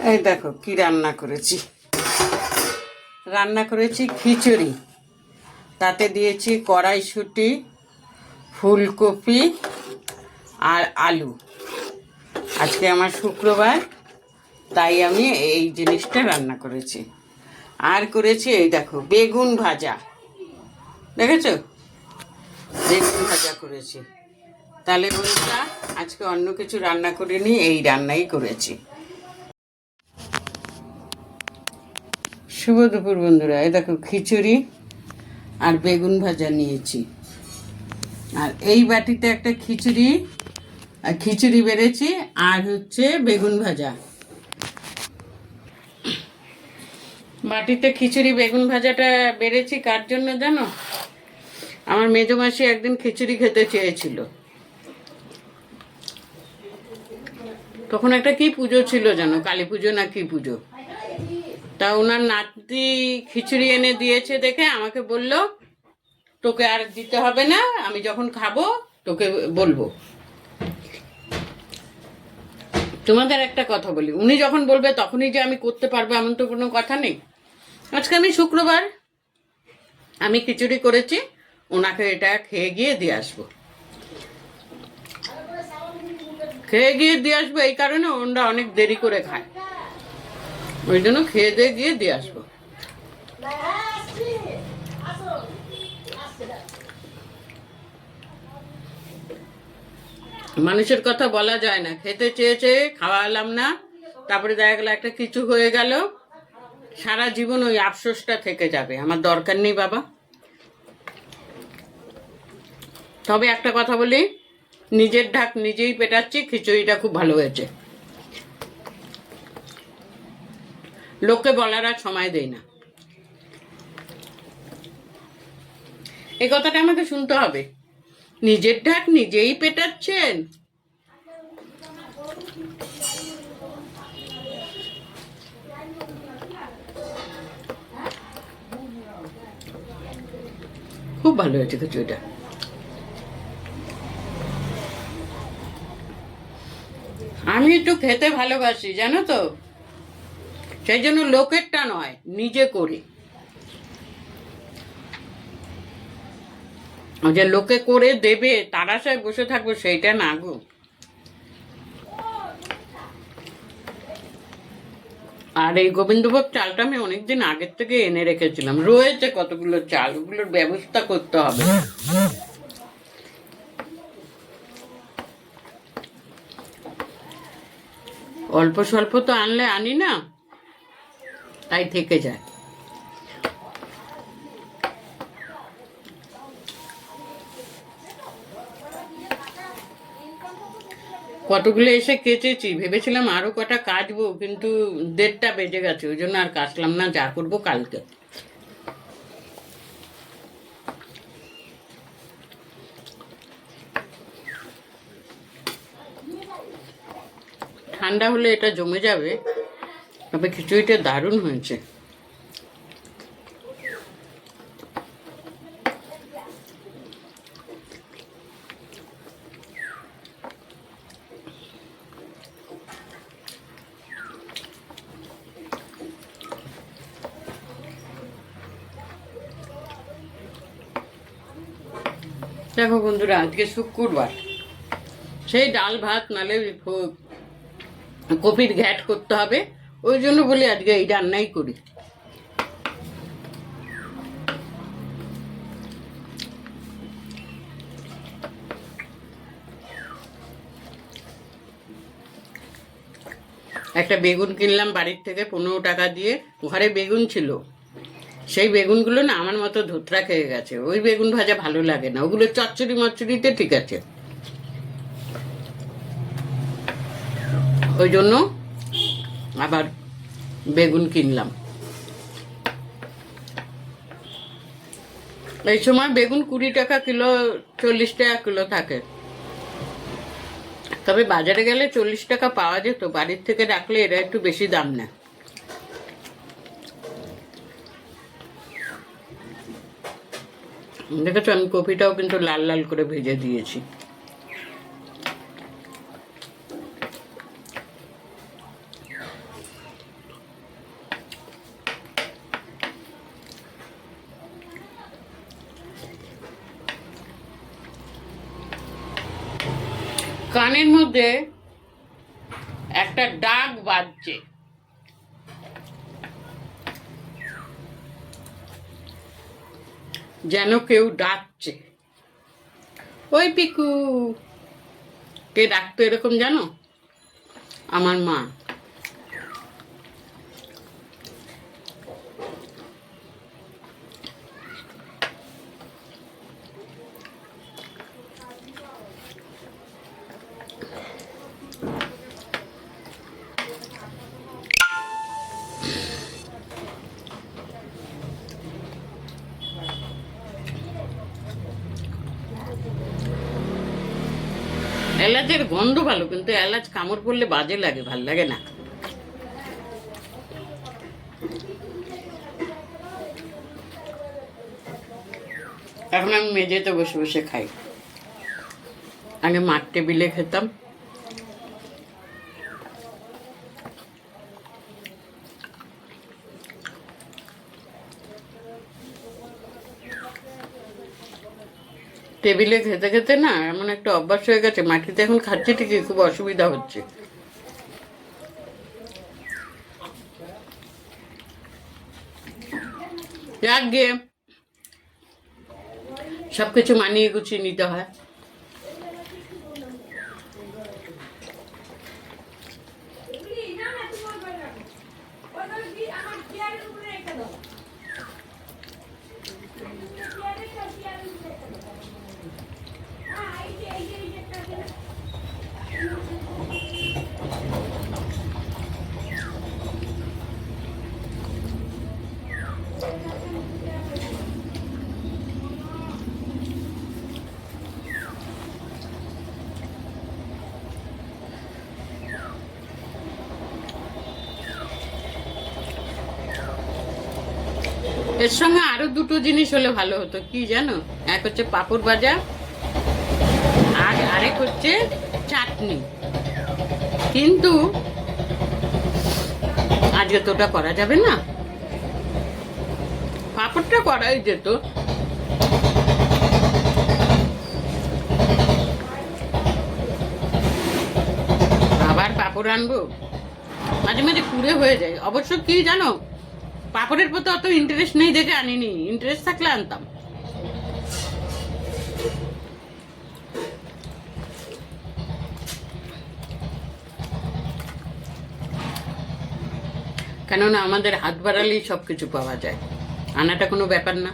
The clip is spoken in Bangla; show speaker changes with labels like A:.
A: এই দেখো কি রান্না করেছি। রান্না করেছি খিচুড়ি, তাতে দিয়েছি কড়াইশুঁটি, ফুলকপি আর আলু। আজকে আমার শুক্রবার, তাই আমি এই জিনিসটা রান্না করেছি। আর করেছি এই দেখো বেগুন ভাজা, দেখেছো? বেগুন ভাজা করেছি। তাহলে বন্ধুরা আজকে অন্য কিছু রান্না করিনি, এই রান্নাই করেছি। শুভ দুপুর বন্ধুরা, এই দেখো খিচুড়ি আর বেগুন ভাজা নিয়েছি। আর এই বাটিতে একটা খিচুড়ি বেড়েছি, আর হচ্ছে বেগুন ভাজা। বাটিতে খিচুড়ি বেগুন ভাজাটা বেড়েছি কার জন্য জানো? আমার মেজো মাসি একদিন খিচুড়ি খেতে চেয়েছিল। তখন একটা কি পুজো ছিল জানো, কালী পুজো না কি পুজো। তা ওনার নাতি খিচুড়ি এনে দিয়েছে দেখে আমাকে বলল, তোকে আর দিতে হবে না, আমি যখন খাবো তোকে বলবো। তোমাদের একটা কথা বলি, উনি যখন বলবে তখনই যে আমি করতে পারবো এমন তো কোনো কথা নেই। আজকে আমি শুক্রবার, আমি খিচুড়ি করেছি, ওনাকে এটা খেয়ে গিয়ে দিয়ে আসবো। এই কারণে ওনারা অনেক দেরি করে খায়, ওই জন্য খেয়ে গিয়ে দিয়ে আসবো। মানুষের কথা বলা যায় না, খেতে চেয়েছে খাওয়ালাম না, তারপরে দেখা গেল একটা কিছু হয়ে গেল, সারা জীবন ওই আফসোসটা থেকে যাবে। আমার দরকার নেই বাবা। তবে একটা কথা বলি, নিজের ঢাক নিজেই পেটাচ্ছি, খিচুড়িটা খুব ভালো হয়েছে। লোককে বলার আর সময় দেই না, এই কথাটা আমাকে শুনতে হবে। নিজের ঢাক নিজেই পেটাচ্ছেন, খুব ভালো হয়েছে খিচুড়িটা। আমি একটু খেতে ভালোবাসি জানো তো, সেই জন্য লোকেরটা নয়, নিজে করি। যে লোকে করে দেবে তার আশায় বসে থাকবো, সেইটা না গো। আর এই গোবিন্দভোগ চালটা আমি অনেকদিন আগের থেকে এনে রেখেছিলাম, রয়েছে কতগুলো চাল, ওগুলোর ব্যবস্থা করতে হবে। অল্প স্বল্প তো আনলে আনি না, তাই থেকে যায়। কতগুলো এসে কেচেছি, ভেবেছিলাম আরো কটা কাচবো, কিন্তু 1:30টা বেজে গেছে, ওই জন্য আর কাচলাম না, যা করবো কালকে। ঠান্ডা হলে এটা জমে যাবে, তবে খিচুড়িটা দারুণ হয়েছে। দেখো বন্ধুরা, আজকে শুক্রবার, সেই ডাল ভাত নালে কপির ঘ্যাট করতে হবে, ওই জন্য বলি আজকে এই রান্নাই করি। একটা বেগুন কিনলাম বাড়ির থেকে 15 টাকা দিয়ে, ঘরে বেগুন ছিল, সেই বেগুনগুলো না আমার মতো ধোত্রা খেয়ে গেছে। ওই বেগুন ভাজা ভালো লাগে না, ওগুলো চচ্চড়ি মচ্চড়িতে ঠিক আছে। ওই জন্য আবার বেগুন কিনলাম। এই সময় বেগুন 20 টাকা কিলো, 40 টাকা কিলো থাকে। তবে বাজারে গেলে 40 টাকা পাওয়া যেত, বাড়ির থেকে রাখলে এরা একটু বেশি দাম নেয়। দেখেছো, আমি কপিটাও কিন্তু লাল লাল করে ভেজে দিয়েছি। কানের মধ্যে একটা ডাক বাজছে, যেন কেউ ডাকছে। ওই পিকু, কে ডাকতো এরকম জানো? আমার মা। এলাচের গন্ধ ভালো, কিন্তু এলাচ কামড় পড়লে বাজে লাগে, ভাল লাগে না। এখন আমি মেঝেতে বসে বসে খাই, আগে মাঠ টেবিলে খেতাম। টেবিলে খেতে খেতে না এমন একটা অভ্যাস হয়ে গেছে, মাটিতে এখন খাচ্ছি ঠিকই, খুব অসুবিধা হচ্ছে। যাক গে, সবকিছু মানিয়ে গুছিয়ে নিতে হয়। এর সঙ্গে আরো দুটো জিনিস হলে ভালো হতো, কি জানো? এক হচ্ছে পাঁপড় ভাজা, আর আরেক হচ্ছে চাটনি। কিন্তু আজকে তো ওটা করা যাবে না। পাঁপড়টা করাই যেত, আবার পাঁপড় আনবো, মাঝে মাঝে পুড়ে হয়ে যায়। অবশ্য কি জানো, পাঁপড়ের প্রতি অত ইন্টারেস্ট নেই দেখে আনিনি, ইন্টারেস্ট থাকলে আনতাম। কেননা আমাদের হাত বাড়ালেই সবকিছু পাওয়া যায়, আনাটা কোনো ব্যাপার না।